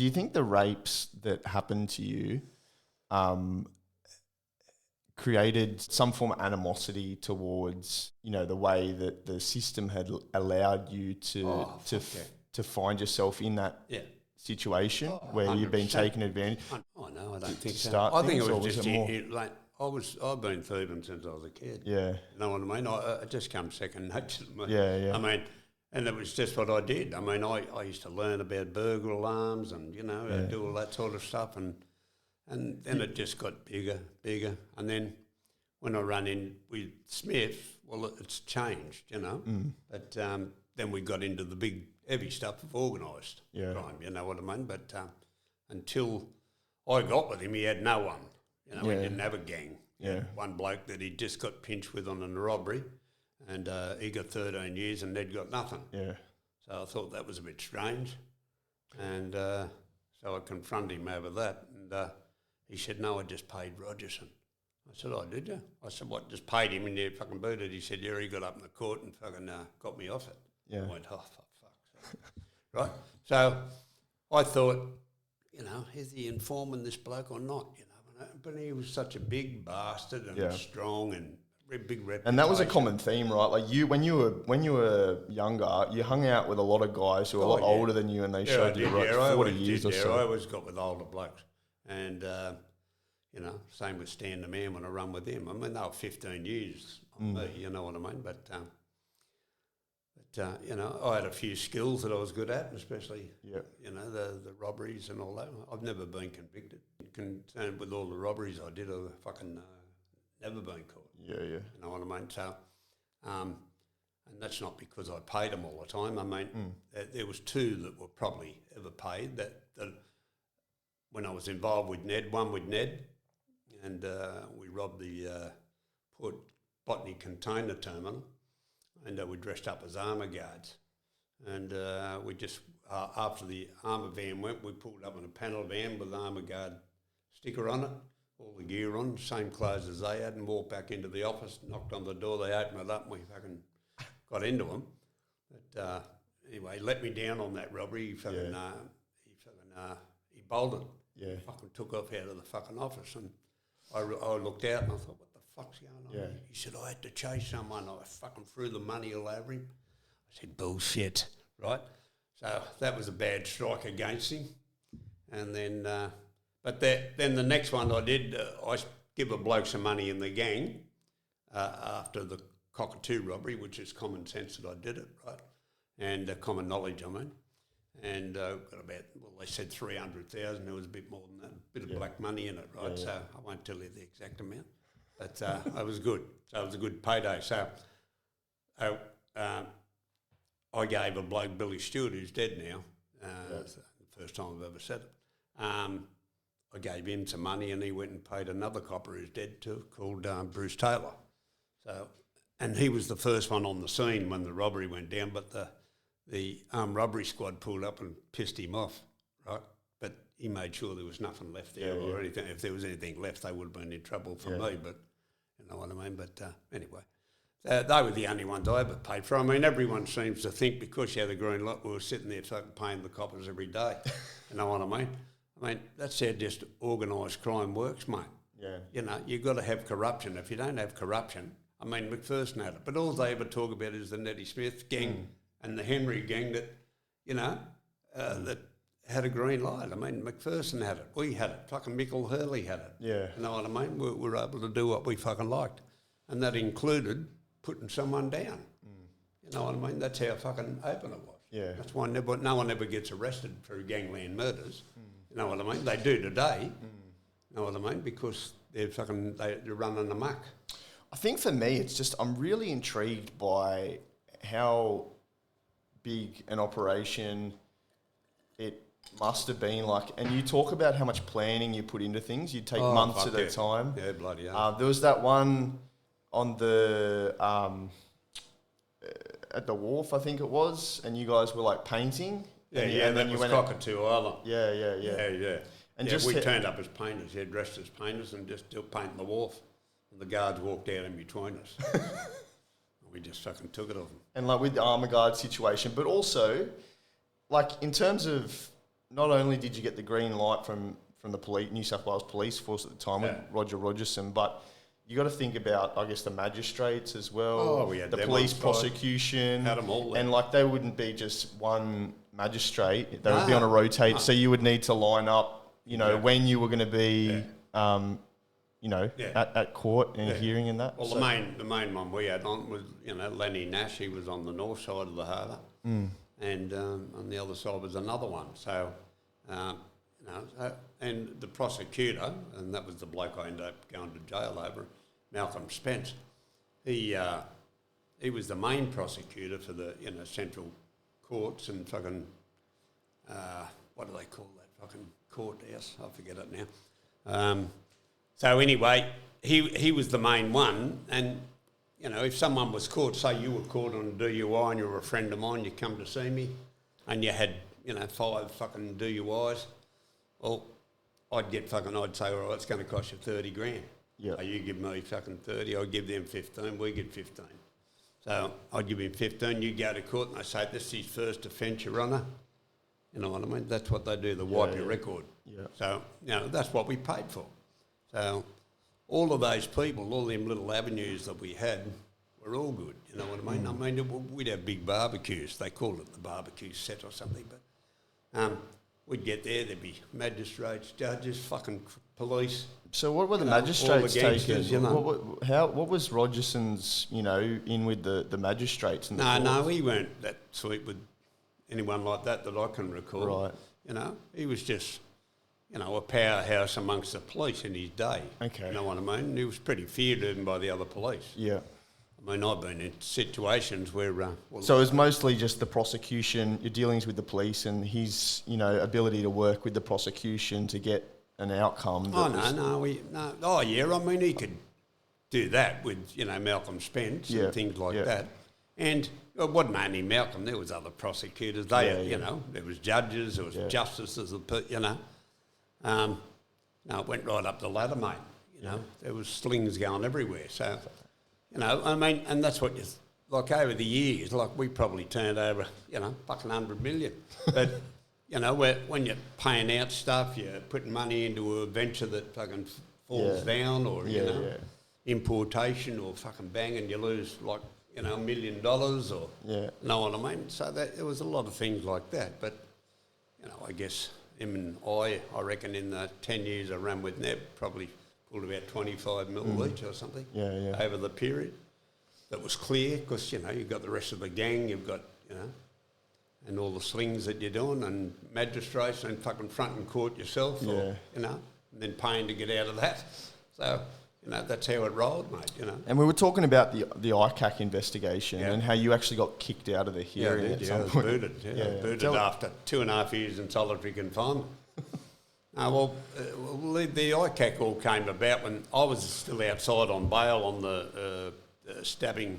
you think the rapes that happened to you created some form of animosity towards, you know, the way that the system had allowed you to find yourself in that situation where 100%. You've been taken advantage? Oh no, I don't think so. I think it was just like I've been thieving since I was a kid. Yeah, you know what I mean. I just come second nature to me. Yeah. I mean, and it was just what I did. I mean, I used to learn about burglar alarms and do all that sort of stuff, and then it just got bigger, and then when I run in with Smith, well, it's changed, you know. But then we got into the big, heavy stuff of organised crime, you know what I mean? But until I got with him, he had no one. You know, he didn't have a gang. Yeah. One bloke that he just got pinched with on a robbery, and he got 13 years and Ned got nothing. Yeah. So I thought that was a bit strange. And so I confronted him over that, and he said, no, I just paid Rogerson. I said, oh, did you? I said, what, just paid him and you fucking booted? He said, yeah, he got up in the court and fucking got me off it. Yeah. I went, oh, fuck. Right? So I thought, you know, is he informing this bloke or not, you know? But he was such a big bastard and strong and big reputation. And that was a common theme, right? Like when you were younger, you hung out with a lot of guys who were a lot older than you, and they showed you 40 years or so. I always got with older blokes, and you know, same with Stan the Man when I run with him. I mean, they were 15 years on me, you know what I mean? But you know, I had a few skills that I was good at, especially, you know, the robberies and all that. I've never been convicted. Concerned with all the robberies I did, I've fucking never been caught. Yeah. You know what I mean? So, and that's not because I paid them all the time. I mean, there was two that were probably ever paid that when I was involved with Ned, one with Ned, and we robbed the Port Botany container terminal, and we dressed up as armour guards. And we just, after the armour van went, we pulled up in a panel van with armour guard sticker on it, all the gear on, same clothes as they had, and walked back into the office, knocked on the door, they opened it up, and we fucking got into them. But anyway, he let me down on that robbery. He bolted. Yeah. Fucking took off out of the fucking office, and I looked out and I thought, what the fuck's going on? Yeah. He said, I had to chase someone. I fucking threw the money all over him. I said, bullshit, right? So that was a bad strike against him. And then, then the next one I did, I give a bloke some money in the gang after the Cockatoo robbery, which is common sense that I did it, right? And common knowledge, I mean. And got about, well, they said 300,000. There was a bit more than that, a bit of black money in it, right? So I won't tell you the exact amount. But it was good. So it was a good payday. So I gave a bloke, Billy Stewart, who's dead now, the first time I've ever said it, I gave him some money and he went and paid another copper who's dead too, called Bruce Taylor. So, and he was the first one on the scene when the robbery went down, but the armed robbery squad pulled up and pissed him off, right? But he made sure there was nothing left there or anything. If there was anything left, they would have been in trouble for me, but you know what I mean? But anyway, they were the only ones I ever paid for. I mean, everyone seems to think because you had the green light, we were sitting there fucking paying the coppers every day. You know what I mean? I mean, that's how just organised crime works, mate. Yeah. You know, you've got to have corruption. If you don't have corruption, I mean, McPherson had it, but all they ever talk about is the Neddy Smith gang and the Henry gang that, you know, that had a green light. I mean, McPherson had it. We had it. Fucking Michael Hurley had it. Yeah. You know what I mean? We were able to do what we fucking liked. And that included putting someone down. You know what I mean? That's how fucking open it was. Yeah. That's why no one ever gets arrested for gangland murders. You know what I mean? They do today. You know what I mean? Because they're running amok. I think for me, it's just, I'm really intrigued by how big an operation it must have been like. And you talk about how much planning you put into things. You take months at a time. Yeah, bloody hell. There was that one on the at the wharf, I think it was, and you guys were like painting. And then you went Cockatoo Island. Yeah. And we turned up as painters. Yeah, dressed as painters and just still painting the wharf. And the guards walked out in between us. We just fucking took it off them. And like with the armour guard situation, but also, like in terms of not only did you get the green light from the New South Wales Police Force at the time with Roger Rogerson, but you got to think about, I guess, the magistrates as well. Oh, we had the them police on side. prosecution, Had 'em all there. and like they wouldn't be just one magistrate; they would be on a rotate. So you would need to line up, when you were going to be, at court and hearing and that. Well, the main one we had on was Lenny Nash. He was on the north side of the harbour, and on the other side was another one. So. And the prosecutor, and that was the bloke I ended up going to jail over, Malcolm Spence. He was the main prosecutor for the central courts and fucking what do they call that fucking courthouse? I forget it now. So anyway, he was the main one, and if someone was caught, say you were caught on a DUI and you were a friend of mine, you come to see me, and you had 5 fucking DUIs. Well, I'd say, all right, it's going to cost you 30 grand. Yeah. So you give me fucking 30, I'll give them 15, we get 15. So I'd give him 15, you go to court and they say, this is his first offence, Your Honour. You know what I mean? That's what they do, they wipe your record. Yeah. So, that's what we paid for. So all of those people, all them little avenues that we had were all good, you know what I mean? I mean, we'd have big barbecues. They called it the barbecue set or something, but... we'd get there'd be magistrates, judges, fucking police. So what were the magistrates taking? What was Rogerson's, in with the magistrates? And no, he weren't that sweet with anyone like that I can recall. Right. He was just, a powerhouse amongst the police in his day. Okay. You know what I mean? He was pretty feared even by the other police. Yeah. I mean, I've been in situations where... so it was mostly just the prosecution, your dealings with the police and his, ability to work with the prosecution to get an outcome. Oh, yeah, I mean, he could do that with, Malcolm Spence and things like that. And it wasn't only Malcolm, there was other prosecutors. There was judges, there was justices, it went right up the ladder, mate. There was slings going everywhere, so... I mean, and that's what over the years, we probably turned over, fucking 100 million. But, when you're paying out stuff, you're putting money into a venture that fucking falls down or, importation or fucking bang and you lose $1 million or, know what I mean? So there was a lot of things like that. But, I guess him and I reckon in the 10 years I ran with Neb, probably... pulled about 25 mil each or something over the period. That was clear because, you've got the rest of the gang, you've got, and all the slings that you're doing and magistrates and fucking front in court yourself, or, and then paying to get out of that. So, that's how it rolled, mate, And we were talking about the ICAC investigation and how you actually got kicked out of the hearing at some point. Booted after 2.5 years in solitary confinement. The ICAC all came about when I was still outside on bail on the stabbing.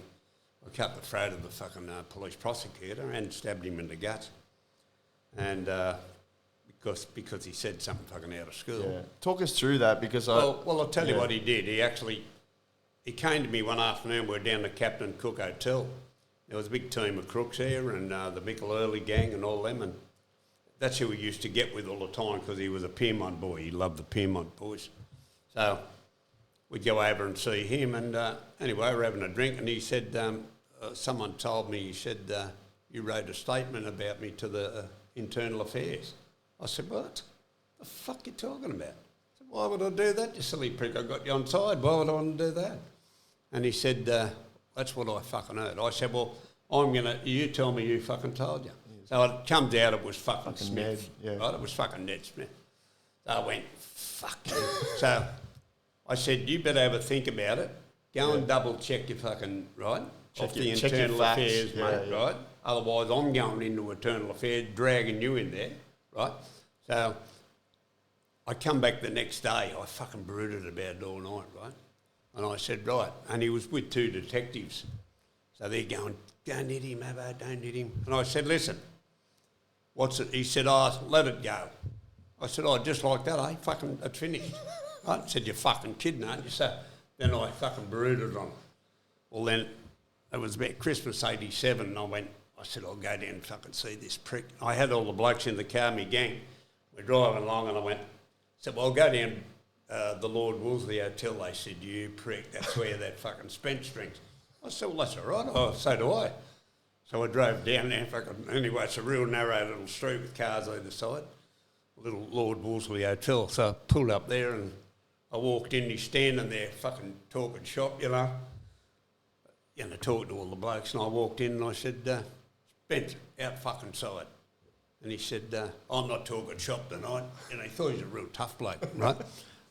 I cut the throat of the fucking police prosecutor and stabbed him in the gut. And because he said something fucking out of school. Yeah. Talk us through that because I'll tell you what he did. He came to me one afternoon. We were down at Captain Cook Hotel. There was a big team of crooks there and the Mickle Early gang and all them, and that's who we used to get with all the time because he was a Pyrmont boy. He loved the Pyrmont boys. So we'd go over and see him. And anyway, we were having a drink and he said, someone told me, he said, you wrote a statement about me to the Internal Affairs. I said, what the fuck are you talking about? I said, why would I do that, you silly prick? I got you on side. Why would I want to do that? And he said, that's what I fucking heard. I said, well, you tell me who fucking told you. So it comes out it was fucking Smith, right? It was fucking Ned Smith. So I went, fuck you. So I said, you better have a think about it. Go and double check your fucking, right? Off the Internal Affairs, mate, right? Otherwise I'm going into Internal Affairs, dragging you in there, right? So I come back the next day, I fucking brooded about it all night, right? And I said, right. And he was with 2 detectives. So they're going, don't hit him, Abbo, don't hit him. And I said, listen, what's it? He said, let it go. I said, just like that, eh? Fucking, it's finished. I said, you're fucking kidding, aren't you? So then I fucking brooded on it. Well, then it was about Christmas 87 and I said, I'll go down and fucking see this prick. I had all the blokes in the car, my gang. we're driving along and I said, well, I'll go down the Lord Wolseley Hotel. They said, you prick, that's where that fucking Spence drinks. I said, well, that's all right. Oh, so do I. So I drove down there. Anyway, it's a real narrow little street with cars either side. Little Lord Wolseley Hotel. So I pulled up there and I walked in. He's standing there fucking talking shop, talking to all the blokes. And I walked in and I said, Spence, out fucking side. And he said, I'm not talking shop tonight. And he thought he was a real tough bloke, right?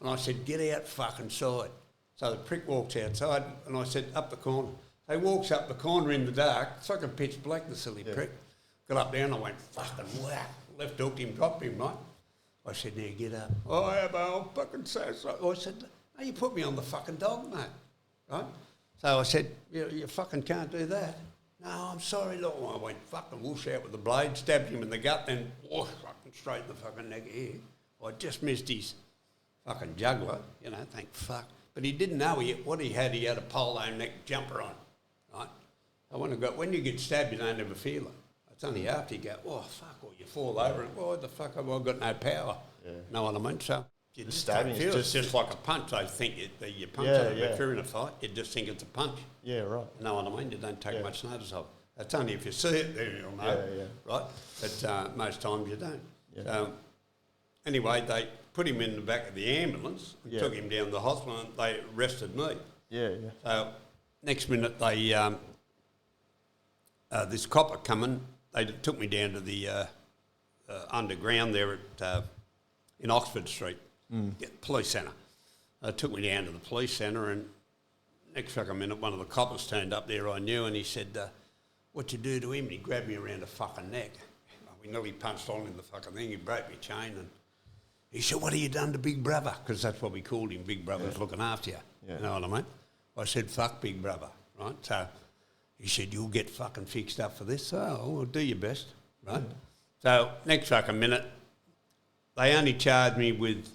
And I said, get out fucking side. So the prick walks outside and I said, up the corner. He walks up the corner in the dark. It's like a pitch black, the silly prick. Got up there and I went, fucking whack. Left hooked him, dropped him, right? I said, now get up. Oh, yeah, but I'm fucking so sorry. I said, no, you put me on the fucking dog, mate. Right? So I said, you fucking can't do that. No, I'm sorry, look. I went fucking whoosh out with the blade, stabbed him in the gut, then fucking straight in the fucking neck here. I just missed his fucking jugular, thank fuck. But he didn't know what he had. He had a polo neck jumper on, right? So when you get stabbed, you don't ever feel it. It's only after you go, oh, fuck, or you fall over and, why the fuck have I got no power? Yeah. Know what I mean? So you just stabbing feel it's just like a punch. They think you punch it, but if you're in a fight, you just think it's a punch. Yeah, right. Know what I mean? You don't take much notice of it. It's only if you see it, then you'll know, right? But most times you don't. Yeah. So anyway, they put him in the back of the ambulance and took him down to the hospital and they arrested me. Yeah, yeah. So next minute they, this copper coming, they took me down to the underground there in Oxford Street, police centre. They took me down to the police centre and next fucking minute one of the coppers turned up there I knew and he said, what you do to him? And he grabbed me around the fucking neck. We nearly punched on in the fucking thing. He broke my chain and he said, what have you done to Big Brother? Because that's what we called him, Big Brother's looking after you. Yeah. You know what I mean? I said, fuck Big Brother, right? So he said, you'll get fucking fixed up for this. So, well, do your best, right? Yeah. So next fucking minute, they only charged me with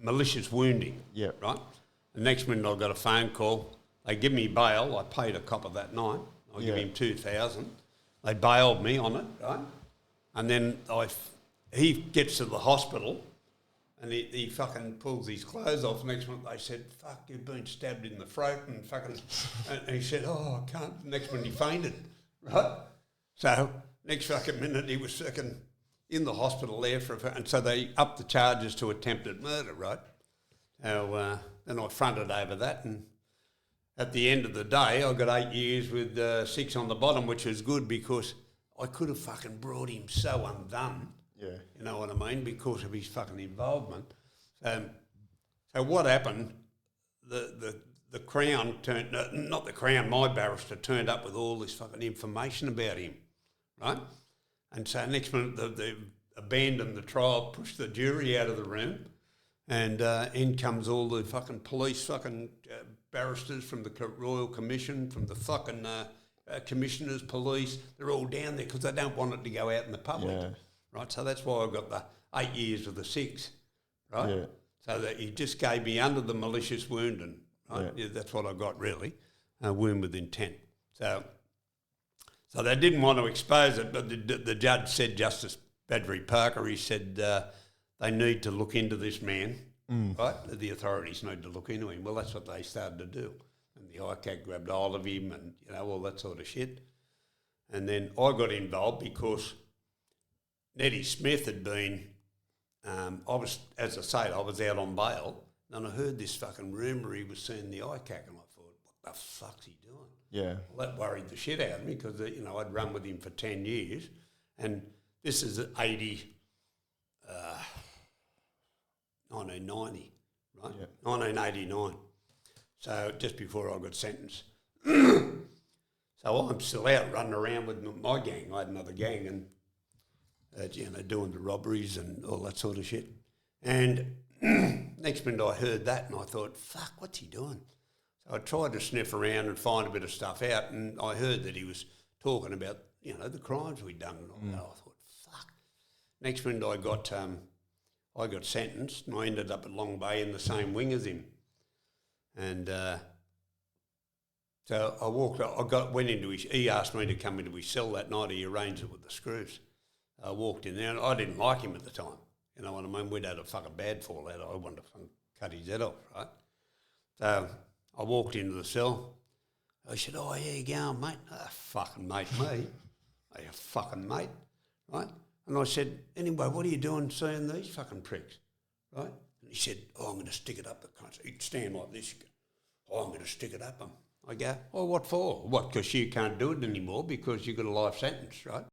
malicious wounding, right? The next minute I got a phone call. They give me bail. I paid a copper that night. I give him $2,000. They bailed me on it, right? And then he gets to the hospital and he fucking pulls his clothes off. Next minute they said, fuck, you've been stabbed in the throat and fucking... and he said, oh, I can't. Next minute he fainted, right? So next fucking minute he was fucking in the hospital there and so they upped the charges to attempted murder, right? So then I fronted over that and at the end of the day I got 8 years with 6 on the bottom, which was good because I could have fucking brought him so undone. Yeah. You know what I mean? Because of his fucking involvement. So what happened, the Crown turned, not the Crown, my barrister turned up with all this fucking information about him, right? And so next minute they abandoned the trial, pushed the jury out of the room, and in comes all the fucking police fucking barristers from the Royal Commission, from the fucking... commissioners, police, they're all down there because they don't want it to go out in the public, right? So that's why I got the 8 years of the 6, right? Yeah. So that he just gave me under the malicious wounding, right? Yeah, that's what I got really, a wound with intent. So they didn't want to expose it, but the judge said, Justice Badbury Parker, he said they need to look into this man, right? The authorities need to look into him. Well, that's what they started to do. The ICAC grabbed hold of him and, all that sort of shit. And then I got involved because Neddy Smith had been, I was out on bail and I heard this fucking rumour he was seeing the ICAC and I thought, what the fuck's he doing? Yeah. Well, that worried the shit out of me because, I'd run with him for 10 years and this is 1990, right? Yeah. 1989. So just before I got sentenced. So I'm still out running around with my gang. I had another gang and, doing the robberies and all that sort of shit. And next minute I heard that and I thought, fuck, what's he doing? So I tried to sniff around and find a bit of stuff out and I heard that he was talking about, the crimes we'd done and all that. I thought, fuck. Next minute I got sentenced and I ended up at Long Bay in the same wing as him. And so I walked. Went into his. He asked me to come into his cell that night. He arranged it with the screws. I walked in there and I didn't like him at the time. You know what I mean? We'd had a fucking bad fallout. I wanted to fucking cut his head off, right? So I walked into the cell. I said, "Oh, how you going, mate?" "Ah, fucking mate, me." "Are you fucking mate?" Right? And I said, "Anyway, what are you doing seeing these fucking pricks?" Right? And he said, "Oh, I'm going to stick it up the cunt." He'd stand like this. He'd go, "Oh, I'm going to stick it up them." I go, "Oh, what for?" "What, because you can't do it anymore because you've got a life sentence, right?"